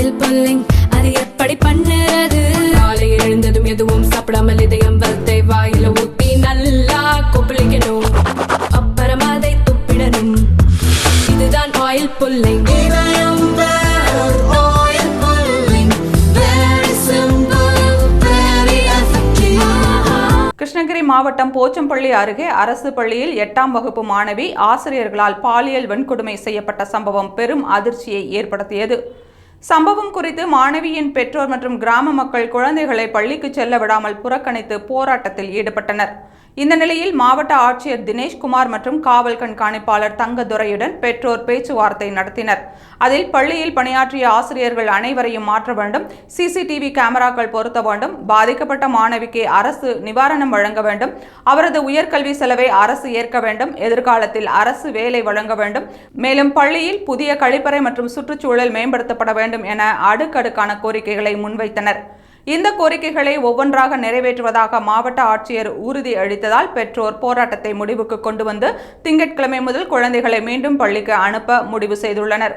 Oil pulling அது எப்படி பண்ணுறது? காலையில் எழுந்ததும் எதுவும் சாப்பிடாமல் இதயம் வளர்த்தை வாயில ஊத்தி நல்லா கொப்பளிக்கணும், அப்புறம் அதை துப்பிடணும். இதுதான் ஆயில் புல்லிங். கிருஷ்ணகிரி மாவட்டம் போச்சம்பள்ளி அருகே அரசு பள்ளியில் 8ஆம் வகுப்பு மாணவி ஆசிரியர்களால் பாலியல் வன்கொடுமை செய்யப்பட்ட சம்பவம் பெரும் அதிர்ச்சியை ஏற்படுத்தியது. சம்பவம் குறித்து மாணவியின் பெற்றோர் மற்றும் கிராம மக்கள் குழந்தைகளை பள்ளிக்கு செல்ல விடாமல் புறக்கணித்து போராட்டத்தில் ஈடுபட்டனர். இந்த நிலையில் மாவட்ட ஆட்சியர் தினேஷ்குமார் மற்றும் காவல் கண்காணிப்பாளர் தங்கதுரையுடன் பெற்றோர் பேச்சுவார்த்தை நடத்தினர். அதில் பள்ளியில் பணியாற்றிய ஆசிரியர்கள் அனைவரையும் மாற்ற வேண்டும், சிசிடிவி கேமராக்கள் பொருத்த வேண்டும், பாதிக்கப்பட்ட மாணவிக்கு அரசு நிவாரணம் வழங்க வேண்டும், அவரது உயர்கல்வி செலவை அரசு ஏற்க வேண்டும், எதிர்காலத்தில் அரசு வேலை வழங்க வேண்டும், மேலும் பள்ளியில் புதிய கழிப்பறை மற்றும் சுற்றுச்சூழல் மேம்படுத்தப்பட வேண்டும் என அடுக்கடுக்கான கோரிக்கைகளை முன்வைத்தனர். இந்த கோரிக்கைகளை ஒவ்வொன்றாக நிறைவேற்றுவதாக மாவட்ட ஆட்சியர் உறுதி அளித்ததால் பெற்றோர் போராட்டத்தை முடிவுக்கு கொண்டு வந்து திங்கட்கிழமை முதல் குழந்தைகளை மீண்டும் பள்ளிக்கு அனுப்ப முடிவு செய்துள்ளனர்.